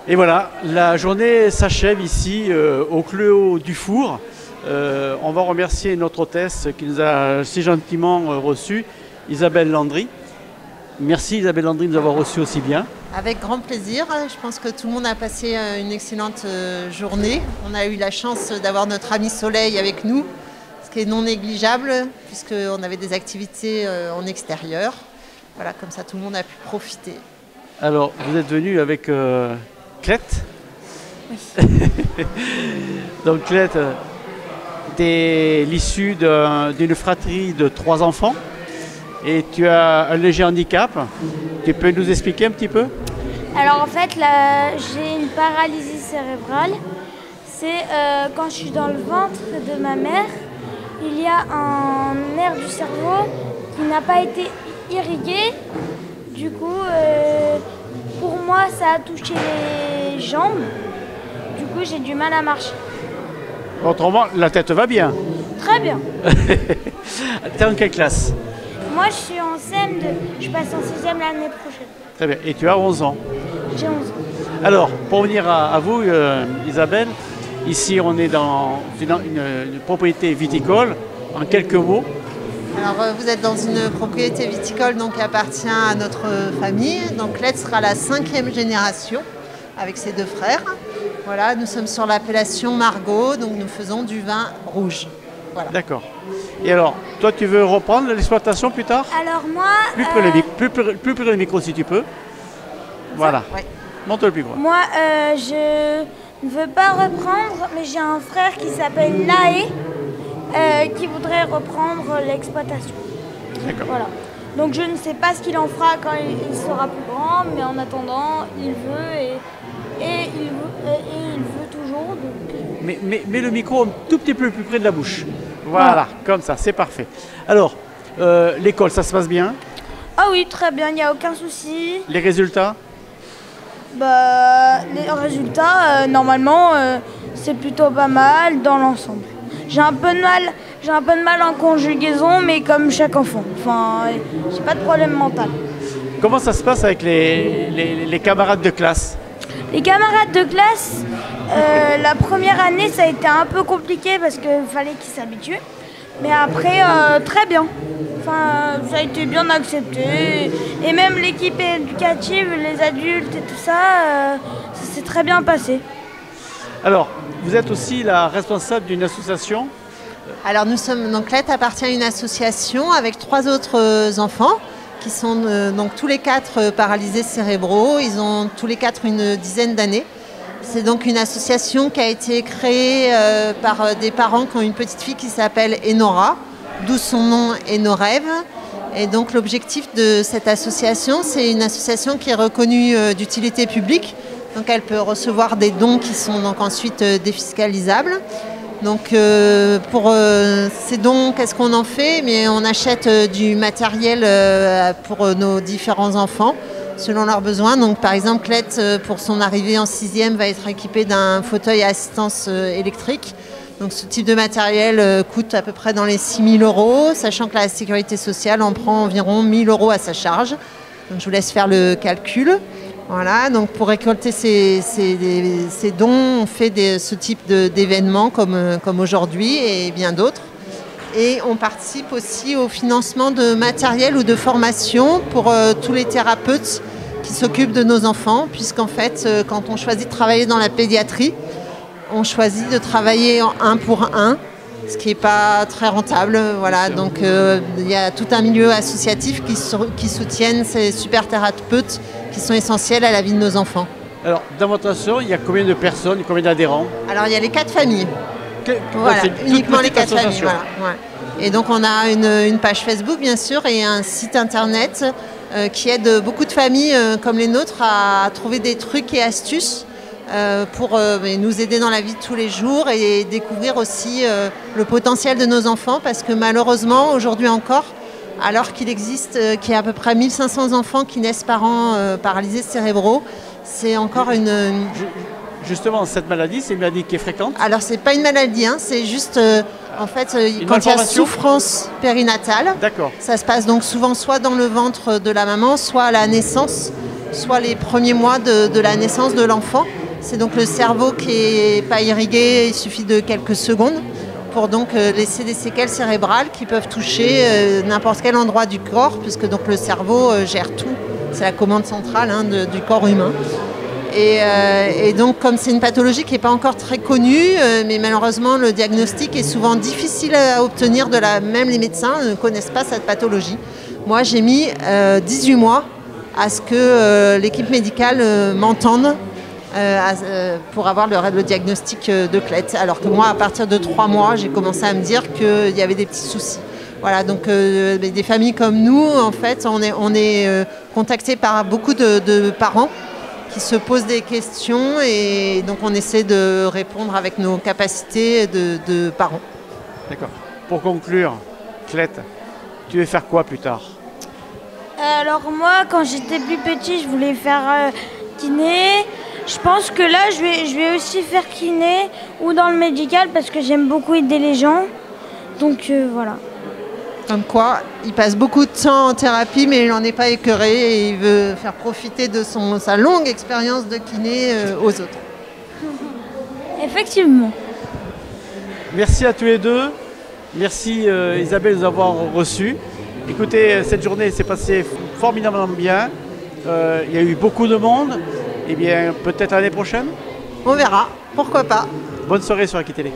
Et voilà, la journée s'achève ici au Clos du Four. On va remercier notre hôtesse qui nous a si gentiment reçus, Isabelle Landry. Merci Isabelle Landry de nous avoir reçus aussi bien. Avec grand plaisir. Je pense que tout le monde a passé une excellente journée. On a eu la chance d'avoir notre ami Soleil avec nous, ce qui est non négligeable puisqu'on avait des activités en extérieur. Voilà, comme ça tout le monde a pu profiter. Alors, vous êtes venu avec Clette. Oui. Donc Clette, tu es l'issue d'une fratrie de 3 enfants et tu as un léger handicap. Tu peux nous expliquer un petit peu? Alors en fait, là, j'ai une paralysie cérébrale. C'est quand je suis dans le ventre de ma mère, il y a un nerf du cerveau qui n'a pas été irrigué. Du coup, pour moi, ça a touché les jambes. Du coup, j'ai du mal à marcher. Autrement, la tête va bien. Très bien. Tu es en quelle classe? Moi, je suis en CM2. Je passe en 6e l'année prochaine. Très bien. Et tu as 11 ans. J'ai 11 ans. Alors, pour venir à vous, Isabelle, ici, on est dans une propriété viticole. En quelques mots. Alors, vous êtes dans une propriété viticole donc, qui appartient à notre famille. Donc, Clette sera la 5e génération avec ses 2 frères. Voilà, nous sommes sur l'appellation Margaux, donc nous faisons du vin rouge. Voilà. D'accord. Et alors, toi, tu veux reprendre l'exploitation plus tard? Alors moi... Plus près le micro si tu peux. Voilà. Ouais. Monte le plus gros. Moi, je ne veux pas reprendre, mais j'ai un frère qui s'appelle Naé, qui voudrait reprendre l'exploitation. D'accord. Voilà. Donc je ne sais pas ce qu'il en fera quand il sera plus grand, mais en attendant, il veut et il veut toujours. Donc... Mais le micro un tout petit peu plus près de la bouche. Voilà, comme ça, c'est parfait. Alors, l'école, ça se passe bien? Ah oui, très bien, il n'y a aucun souci. Les résultats? Les résultats, normalement, c'est plutôt pas mal dans l'ensemble. J'ai un peu de mal en conjugaison, mais comme chaque enfant. Enfin, j'ai pas de problème mental. Comment ça se passe avec les camarades de classe? Les camarades de classe, la première année, ça a été un peu compliqué parce qu'il fallait qu'ils s'habituent. Mais après, très bien. Enfin, ça a été bien accepté. Et même l'équipe éducative, les adultes et tout ça, ça s'est très bien passé. Alors, vous êtes aussi la responsable d'une association? Alors, donc Clette appartient à une association avec 3 autres enfants qui sont donc tous les 4 paralysés cérébraux. Ils ont tous les 4 une dizaine d'années. C'est donc une association qui a été créée par des parents qui ont une petite fille qui s'appelle Enora, d'où son nom Enorêve. Et donc l'objectif de cette association, c'est une association qui est reconnue d'utilité publique. Donc elle peut recevoir des dons qui sont donc ensuite défiscalisables. Donc pour ces dons, qu'est-ce qu'on en fait? Mais on achète du matériel pour nos différents enfants selon leurs besoins. Donc par exemple, Clette, pour son arrivée en 6e, va être équipée d'un fauteuil à assistance électrique. Donc ce type de matériel coûte à peu près dans les 6 000 €, sachant que la sécurité sociale en prend environ 1 000 € à sa charge. Donc je vous laisse faire le calcul. Voilà, donc pour récolter ces dons, on fait ce type d'événements comme aujourd'hui et bien d'autres. Et on participe aussi au financement de matériel ou de formation pour tous les thérapeutes qui s'occupent de nos enfants, puisqu'en fait, quand on choisit de travailler dans la pédiatrie, on choisit de travailler en 1 pour 1, ce qui n'est pas très rentable. Voilà. Donc il y a tout un milieu associatif qui soutiennent ces super thérapeutes qui sont essentiels à la vie de nos enfants. Alors, dans votre association, il y a combien de personnes, combien d'adhérents? Alors, il y a les 4 familles. Voilà, uniquement les 4 familles. Voilà, ouais. Et donc, on a une page Facebook, bien sûr, et un site internet qui aide beaucoup de familles comme les nôtres à trouver des trucs et astuces pour nous aider dans la vie de tous les jours et découvrir aussi le potentiel de nos enfants, parce que malheureusement, aujourd'hui encore, alors qu'il existe qu'il y a à peu près 1500 enfants qui naissent par an paralysés cérébraux, c'est encore une... Justement, cette maladie, c'est une maladie qui est fréquente? Alors, c'est pas une maladie, hein, c'est juste, en fait, quand il y a souffrance périnatale, ça se passe donc souvent soit dans le ventre de la maman, soit à la naissance. soit les premiers mois de la naissance de l'enfant. C'est donc le cerveau qui n'est pas irrigué, il suffit de quelques secondes pour donc laisser des séquelles cérébrales qui peuvent toucher n'importe quel endroit du corps, puisque donc le cerveau gère tout. C'est la commande centrale du corps humain. Et donc, comme c'est une pathologie qui n'est pas encore très connue, mais malheureusement, le diagnostic est souvent difficile à obtenir même les médecins ne connaissent pas cette pathologie. Moi, j'ai mis 18 mois à ce que l'équipe médicale m'entende pour avoir le diagnostic de CLET. Alors que moi, à partir de 3 mois, j'ai commencé à me dire qu'il y avait des petits soucis. Voilà, donc des familles comme nous, en fait, on est contactés par beaucoup de parents qui se posent des questions et donc on essaie de répondre avec nos capacités de parents. D'accord. Pour conclure, Clette, tu veux faire quoi plus tard? Alors moi, quand j'étais plus petit, je voulais faire kiné. Je pense que là, je vais aussi faire kiné ou dans le médical parce que j'aime beaucoup aider les gens. Donc voilà. Comme quoi, il passe beaucoup de temps en thérapie, mais il n'en est pas écœuré et il veut faire profiter de sa longue expérience de kiné aux autres. Effectivement. Merci à tous les deux. Merci Isabelle de nous avoir reçus. Écoutez, cette journée s'est passée formidablement bien. Il y a eu beaucoup de monde. Eh bien, peut-être l'année prochaine. On verra, pourquoi pas. Bonne soirée sur Aquitélé.